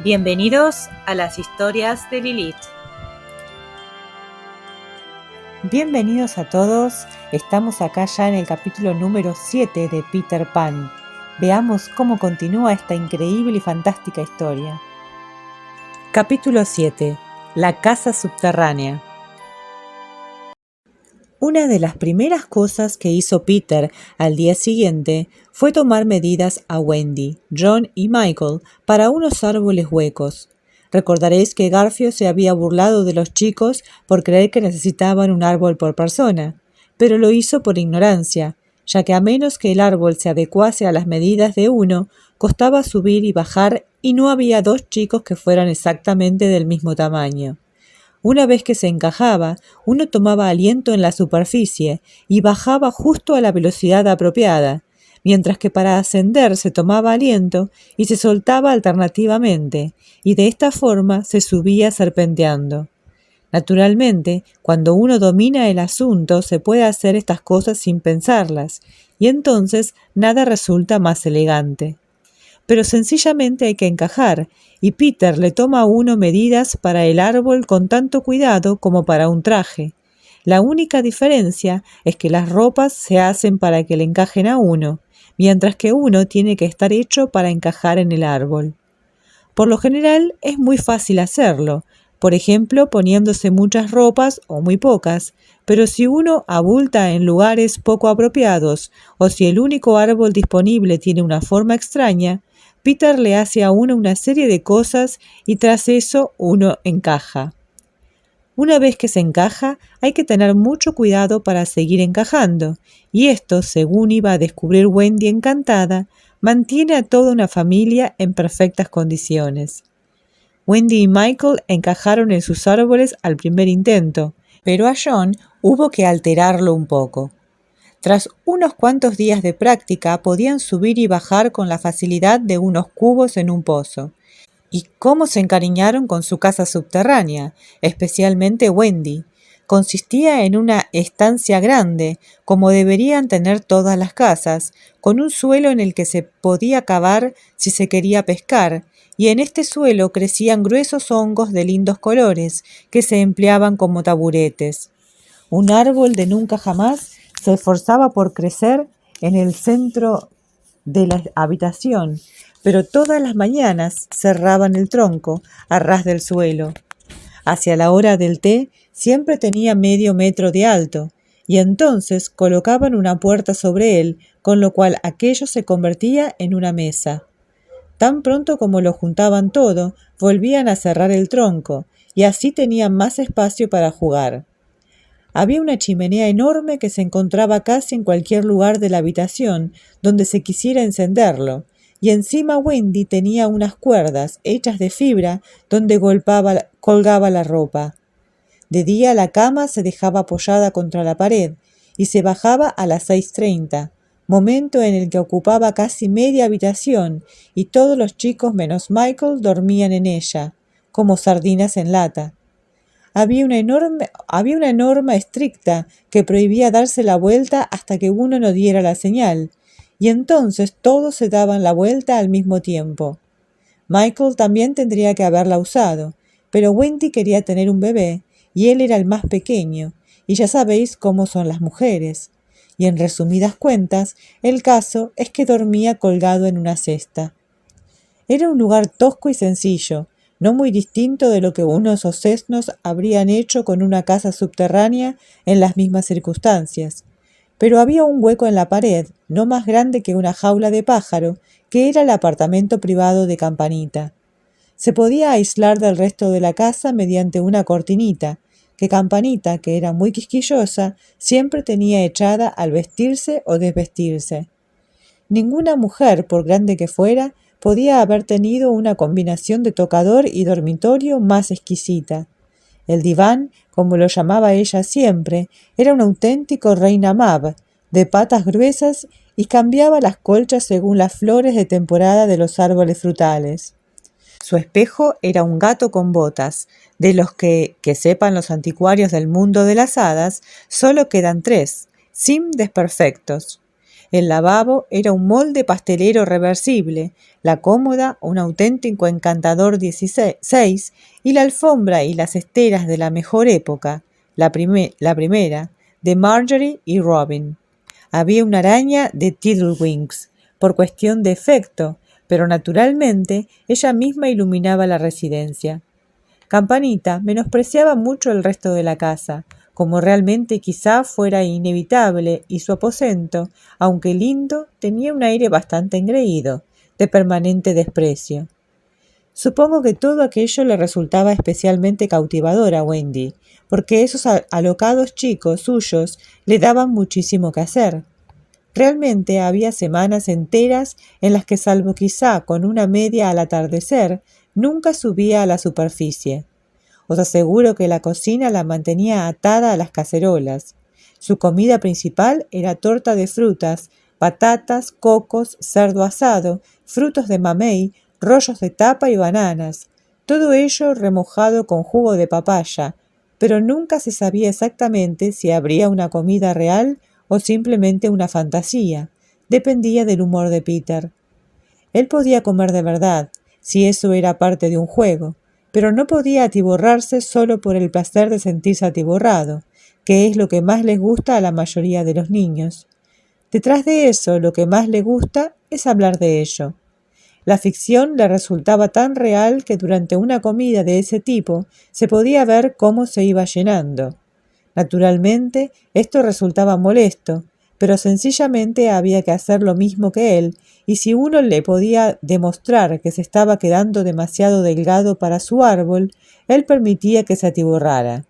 Bienvenidos a las historias de Lilith. Bienvenidos a todos, estamos acá ya en el capítulo número 7 de Peter Pan. Veamos cómo continúa esta increíble y fantástica historia. Capítulo 7. La casa subterránea. Una de las primeras cosas que hizo Peter al día siguiente fue tomar medidas a Wendy, John y Michael para unos árboles huecos. Recordaréis que Garfio se había burlado de los chicos por creer que necesitaban un árbol por persona, pero lo hizo por ignorancia, ya que a menos que el árbol se adecuase a las medidas de uno, costaba subir y bajar y no había dos chicos que fueran exactamente del mismo tamaño. Una vez que se encajaba, uno tomaba aliento en la superficie y bajaba justo a la velocidad apropiada, mientras que para ascender se tomaba aliento y se soltaba alternativamente, y de esta forma se subía serpenteando. Naturalmente, cuando uno domina el asunto, se puede hacer estas cosas sin pensarlas, y entonces nada resulta más elegante. Pero sencillamente hay que encajar, y Peter le toma a uno medidas para el árbol con tanto cuidado como para un traje. La única diferencia es que las ropas se hacen para que le encajen a uno, mientras que uno tiene que estar hecho para encajar en el árbol. Por lo general es muy fácil hacerlo, por ejemplo poniéndose muchas ropas o muy pocas, pero si uno abulta en lugares poco apropiados o si el único árbol disponible tiene una forma extraña, Peter le hace a uno una serie de cosas y tras eso uno encaja. Una vez que se encaja, hay que tener mucho cuidado para seguir encajando, y esto, según iba a descubrir Wendy encantada, mantiene a toda una familia en perfectas condiciones. Wendy y Michael encajaron en sus árboles al primer intento, pero a John hubo que alterarlo un poco. Tras unos cuantos días de práctica podían subir y bajar con la facilidad de unos cubos en un pozo. Y cómo se encariñaron con su casa subterránea, especialmente Wendy. Consistía en una estancia grande, como deberían tener todas las casas, con un suelo en el que se podía cavar si se quería pescar, y en este suelo crecían gruesos hongos de lindos colores que se empleaban como taburetes. Un árbol de nunca jamás se esforzaba por crecer en el centro de la habitación, pero todas las mañanas cerraban el tronco a ras del suelo. Hacia la hora del té siempre tenía medio metro de alto, y entonces colocaban una puerta sobre él, con lo cual aquello se convertía en una mesa. Tan pronto como lo juntaban todo, volvían a cerrar el tronco, y así tenían más espacio para jugar. Había una chimenea enorme que se encontraba casi en cualquier lugar de la habitación donde se quisiera encenderlo, y encima Wendy tenía unas cuerdas hechas de fibra donde colgaba la ropa. De día la cama se dejaba apoyada contra la pared y se bajaba a las 6:30, momento en el que ocupaba casi media habitación y todos los chicos menos Michael dormían en ella, como sardinas en lata. Había una norma estricta que prohibía darse la vuelta hasta que uno no diera la señal, y entonces todos se daban la vuelta al mismo tiempo. Michael también tendría que haberla usado, pero Wendy quería tener un bebé, y él era el más pequeño, y ya sabéis cómo son las mujeres. Y en resumidas cuentas, el caso es que dormía colgado en una cesta. Era un lugar tosco y sencillo, no muy distinto de lo que unos osesnos habrían hecho con una casa subterránea en las mismas circunstancias. Pero había un hueco en la pared, no más grande que una jaula de pájaro, que era el apartamento privado de Campanita. Se podía aislar del resto de la casa mediante una cortinita, que Campanita, que era muy quisquillosa, siempre tenía echada al vestirse o desvestirse. Ninguna mujer, por grande que fuera, podía haber tenido una combinación de tocador y dormitorio más exquisita. El diván, como lo llamaba ella siempre, era un auténtico reina mab, de patas gruesas y cambiaba las colchas según las flores de temporada de los árboles frutales. Su espejo era un gato con botas, de los que sepan los anticuarios del mundo de las hadas, solo quedan 3, sin desperfectos. El lavabo era un molde pastelero reversible, la cómoda un auténtico encantador 16 y la alfombra y las esteras de la mejor época, la primera, de Marjorie y Robin. Había una araña de Tiddlywinks, por cuestión de efecto, pero naturalmente ella misma iluminaba la residencia. Campanita menospreciaba mucho el resto de la casa, como realmente quizá fuera inevitable, y su aposento, aunque lindo, tenía un aire bastante engreído, de permanente desprecio. Supongo que todo aquello le resultaba especialmente cautivador a Wendy, porque esos alocados chicos suyos le daban muchísimo que hacer. Realmente había semanas enteras en las que, salvo quizá con una media al atardecer, nunca subía a la superficie. Os aseguro que la cocina la mantenía atada a las cacerolas. Su comida principal era torta de frutas, patatas, cocos, cerdo asado, frutos de mamey, rollos de tapa y bananas. Todo ello remojado con jugo de papaya, pero nunca se sabía exactamente si habría una comida real o simplemente una fantasía. Dependía del humor de Peter. Él podía comer de verdad, si eso era parte de un juego, pero no podía atiborrarse solo por el placer de sentirse atiborrado, que es lo que más les gusta a la mayoría de los niños. Detrás de eso, lo que más le gusta es hablar de ello. La ficción le resultaba tan real que durante una comida de ese tipo se podía ver cómo se iba llenando. Naturalmente, esto resultaba molesto, pero sencillamente había que hacer lo mismo que él, y si uno le podía demostrar que se estaba quedando demasiado delgado para su árbol, él permitía que se atiborrara.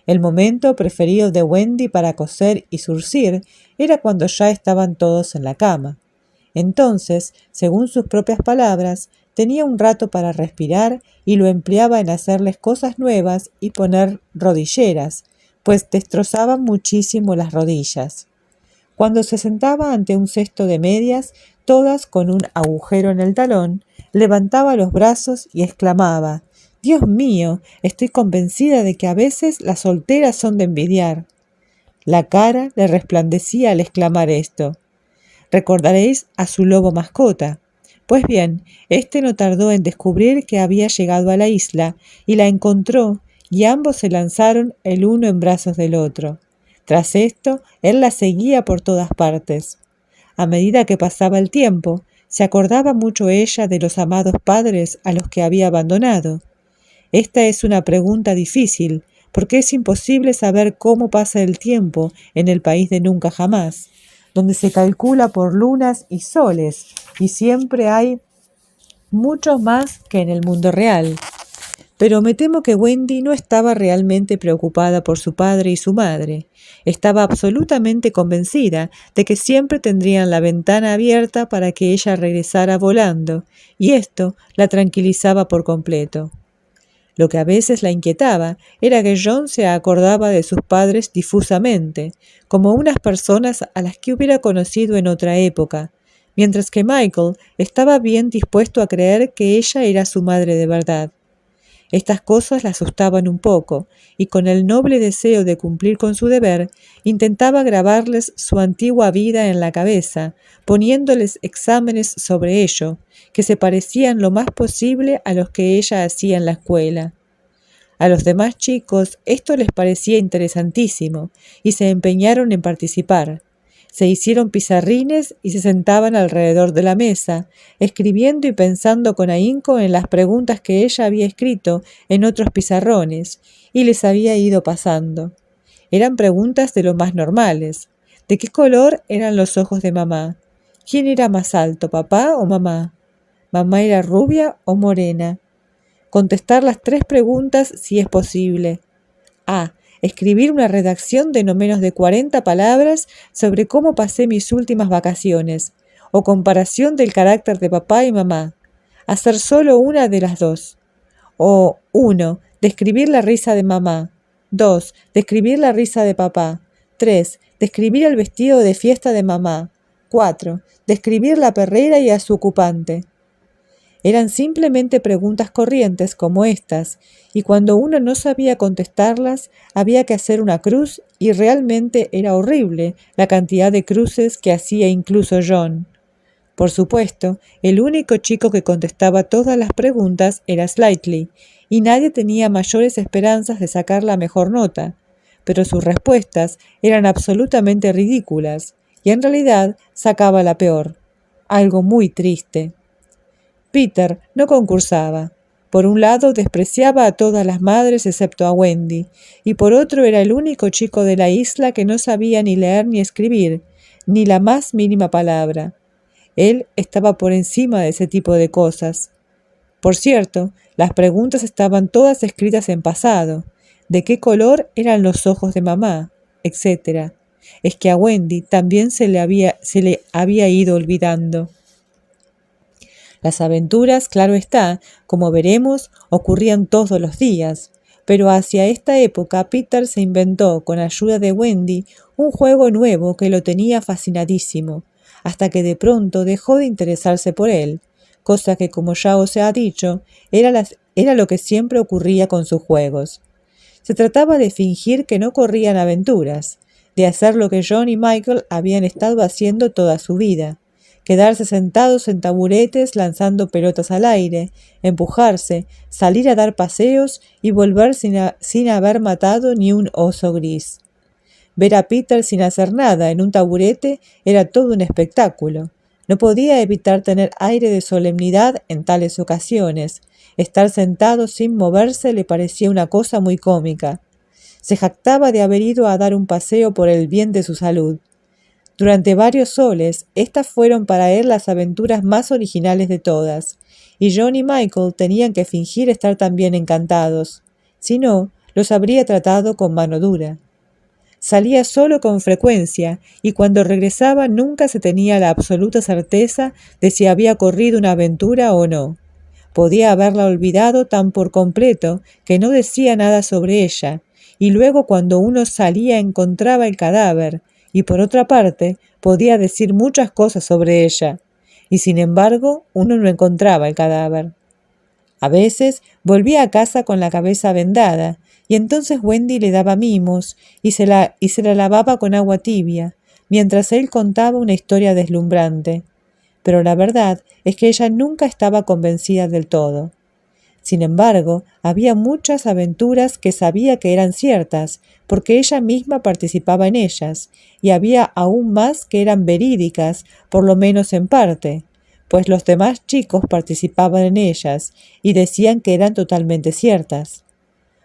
El momento preferido de Wendy para coser y zurcir era cuando ya estaban todos en la cama. Entonces, según sus propias palabras, tenía un rato para respirar y lo empleaba en hacerles cosas nuevas y poner rodilleras, pues destrozaban muchísimo las rodillas. Cuando se sentaba ante un cesto de medias, todas con un agujero en el talón, levantaba los brazos y exclamaba: «Dios mío, estoy convencida de que a veces las solteras son de envidiar». La cara le resplandecía al exclamar esto. Recordaréis a su lobo mascota. Pues bien, éste no tardó en descubrir que había llegado a la isla y la encontró, y ambos se lanzaron el uno en brazos del otro. Tras esto, él la seguía por todas partes. A medida que pasaba el tiempo, se acordaba mucho ella de los amados padres a los que había abandonado. Esta es una pregunta difícil, porque es imposible saber cómo pasa el tiempo en el país de nunca jamás, donde se calcula por lunas y soles, y siempre hay muchos más que en el mundo real. Pero me temo que Wendy no estaba realmente preocupada por su padre y su madre. Estaba absolutamente convencida de que siempre tendrían la ventana abierta para que ella regresara volando, y esto la tranquilizaba por completo. Lo que a veces la inquietaba era que John se acordaba de sus padres difusamente, como unas personas a las que hubiera conocido en otra época, mientras que Michael estaba bien dispuesto a creer que ella era su madre de verdad. Estas cosas la asustaban un poco, y con el noble deseo de cumplir con su deber, intentaba grabarles su antigua vida en la cabeza, poniéndoles exámenes sobre ello, que se parecían lo más posible a los que ella hacía en la escuela. A los demás chicos esto les parecía interesantísimo, y se empeñaron en participar. Se hicieron pizarrines y se sentaban alrededor de la mesa, escribiendo y pensando con ahínco en las preguntas que ella había escrito en otros pizarrones, y les había ido pasando. Eran preguntas de lo más normales. ¿De qué color eran los ojos de mamá? ¿Quién era más alto, papá o mamá? ¿Mamá era rubia o morena? Contestar las 3 preguntas si es posible. A. Escribir una redacción de no menos de 40 palabras sobre cómo pasé mis últimas vacaciones, o comparación del carácter de papá y mamá. Hacer solo una de las dos. O 1. Describir la risa de mamá. 2. Describir la risa de papá. 3. Describir el vestido de fiesta de mamá. 4. Describir la perrera y a su ocupante. Eran simplemente preguntas corrientes como estas, y cuando uno no sabía contestarlas, había que hacer una cruz y realmente era horrible la cantidad de cruces que hacía incluso John. Por supuesto, el único chico que contestaba todas las preguntas era Slightly, y nadie tenía mayores esperanzas de sacar la mejor nota, pero sus respuestas eran absolutamente ridículas, y en realidad sacaba la peor. Algo muy triste. Peter no concursaba. Por un lado despreciaba a todas las madres excepto a Wendy, y por otro era el único chico de la isla que no sabía ni leer ni escribir, ni la más mínima palabra. Él estaba por encima de ese tipo de cosas. Por cierto, las preguntas estaban todas escritas en pasado. ¿De qué color eran los ojos de mamá? Etcétera. Es que a Wendy también se le había ido olvidando. Las aventuras, claro está, como veremos, ocurrían todos los días, pero hacia esta época Peter se inventó, con ayuda de Wendy, un juego nuevo que lo tenía fascinadísimo, hasta que de pronto dejó de interesarse por él, cosa que, como ya os he dicho, era lo que siempre ocurría con sus juegos. Se trataba de fingir que no corrían aventuras, de hacer lo que John y Michael habían estado haciendo toda su vida, quedarse sentados en taburetes lanzando pelotas al aire, empujarse, salir a dar paseos y volver sin haber matado ni un oso gris. Ver a Peter sin hacer nada en un taburete era todo un espectáculo. No podía evitar tener aire de solemnidad en tales ocasiones. Estar sentado sin moverse le parecía una cosa muy cómica. Se jactaba de haber ido a dar un paseo por el bien de su salud. Durante varios soles, estas fueron para él las aventuras más originales de todas, y John y Michael tenían que fingir estar también encantados. Si no, los habría tratado con mano dura. Salía solo con frecuencia, y cuando regresaba nunca se tenía la absoluta certeza de si había corrido una aventura o no. Podía haberla olvidado tan por completo que no decía nada sobre ella, y luego cuando uno salía encontraba el cadáver, y por otra parte podía decir muchas cosas sobre ella, y sin embargo uno no encontraba el cadáver. A veces volvía a casa con la cabeza vendada, y entonces Wendy le daba mimos y se la lavaba con agua tibia, mientras él contaba una historia deslumbrante. Pero la verdad es que ella nunca estaba convencida del todo. Sin embargo, había muchas aventuras que sabía que eran ciertas, porque ella misma participaba en ellas, y había aún más que eran verídicas, por lo menos en parte, pues los demás chicos participaban en ellas y decían que eran totalmente ciertas.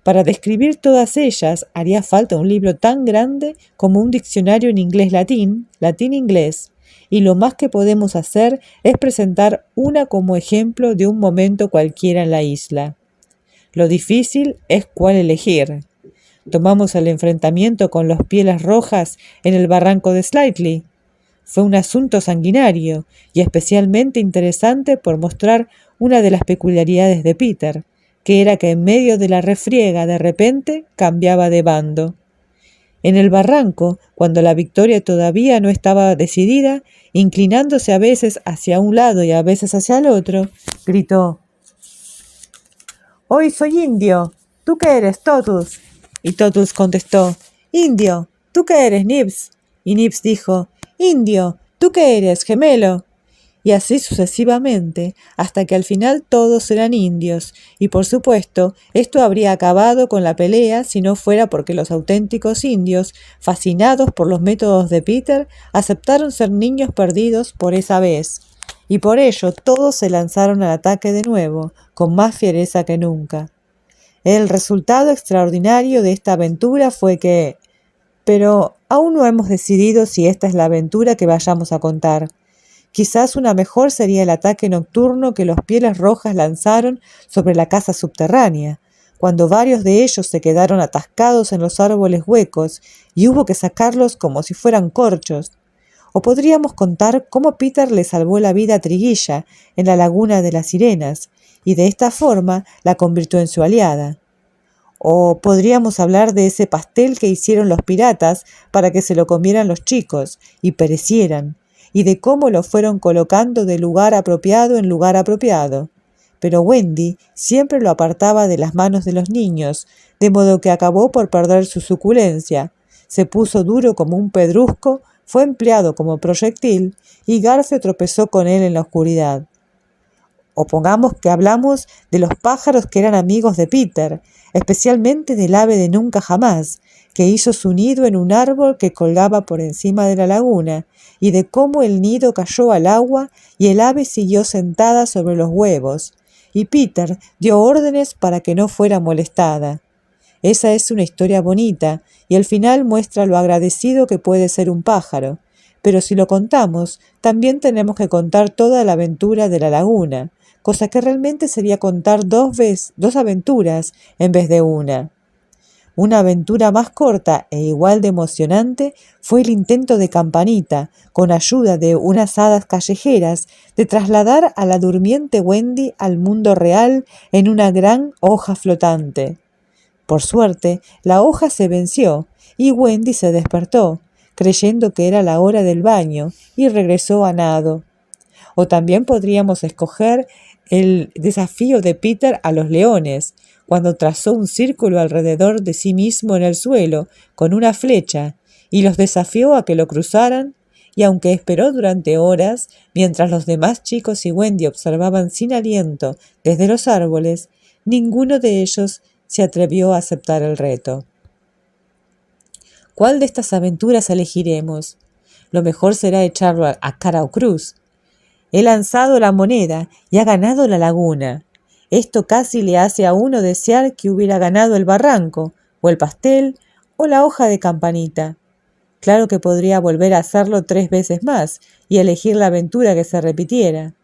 Para describir todas ellas haría falta un libro tan grande como un diccionario en inglés-latín, latín-inglés, y lo más que podemos hacer es presentar una como ejemplo de un momento cualquiera en la isla. Lo difícil es cuál elegir. Tomamos el enfrentamiento con los Pieles Rojas en el barranco de Slightly. Fue un asunto sanguinario y especialmente interesante por mostrar una de las peculiaridades de Peter, que era que en medio de la refriega de repente cambiaba de bando. En el barranco, cuando la victoria todavía no estaba decidida, inclinándose a veces hacia un lado y a veces hacia el otro, gritó: «Hoy soy indio. ¿Tú qué eres, Totus?» Y Totus contestó: «Indio. ¿Tú qué eres, Nibs?» Y Nibs dijo: «Indio. ¿Tú qué eres, gemelo?» Y así sucesivamente, hasta que al final todos eran indios, y por supuesto, esto habría acabado con la pelea si no fuera porque los auténticos indios, fascinados por los métodos de Peter, aceptaron ser niños perdidos por esa vez, y por ello todos se lanzaron al ataque de nuevo, con más fiereza que nunca. El resultado extraordinario de esta aventura fue que... Pero aún no hemos decidido si esta es la aventura que vayamos a contar. Quizás una mejor sería el ataque nocturno que los Pieles Rojas lanzaron sobre la casa subterránea, cuando varios de ellos se quedaron atascados en los árboles huecos y hubo que sacarlos como si fueran corchos. O podríamos contar cómo Peter le salvó la vida a Triguilla en la laguna de las Sirenas, y de esta forma la convirtió en su aliada. O podríamos hablar de ese pastel que hicieron los piratas para que se lo comieran los chicos y perecieran, y de cómo lo fueron colocando de lugar apropiado en lugar apropiado. pero Wendy siempre lo apartaba de las manos de los niños, de modo que acabó por perder su suculencia. Se puso duro como un pedrusco, fue empleado como proyectil y Garfio tropezó con él en la oscuridad. O pongamos que hablamos de los pájaros que eran amigos de Peter, especialmente del ave de nunca jamás, que hizo su nido en un árbol que colgaba por encima de la laguna, y de cómo el nido cayó al agua y el ave siguió sentada sobre los huevos, y Peter dio órdenes para que no fuera molestada. Esa es una historia bonita, y al final muestra lo agradecido que puede ser un pájaro. Pero si lo contamos, también tenemos que contar toda la aventura de la laguna, cosa que realmente sería contar dos aventuras en vez de una. Una aventura más corta e igual de emocionante fue el intento de Campanita, con ayuda de unas hadas callejeras, de trasladar a la durmiente Wendy al mundo real en una gran hoja flotante. Por suerte, la hoja se venció y Wendy se despertó, creyendo que era la hora del baño, y regresó a nado. O también podríamos escoger el desafío de Peter a los leones, cuando trazó un círculo alrededor de sí mismo en el suelo con una flecha y los desafió a que lo cruzaran, y aunque esperó durante horas, mientras los demás chicos y Wendy observaban sin aliento desde los árboles, ninguno de ellos se atrevió a aceptar el reto. ¿Cuál de estas aventuras elegiremos? Lo mejor será echarlo a cara o cruz. He lanzado la moneda y ha ganado la laguna. Esto casi le hace a uno desear que hubiera ganado el barranco, o el pastel, o la hoja de Campanita. Claro que podría volver a hacerlo 3 veces más y elegir la aventura que se repitiera.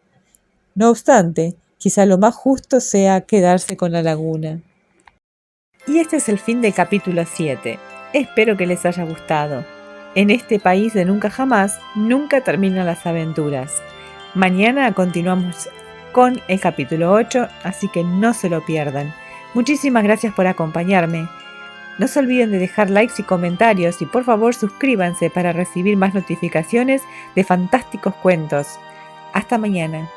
No obstante, quizá lo más justo sea quedarse con la laguna. Y este es el fin del capítulo 7. Espero que les haya gustado. En este país de nunca jamás, nunca terminan las aventuras. Mañana continuamos con el capítulo 8, así que no se lo pierdan. Muchísimas gracias por acompañarme. No se olviden de dejar likes y comentarios y por favor suscríbanse para recibir más notificaciones de fantásticos cuentos. Hasta mañana.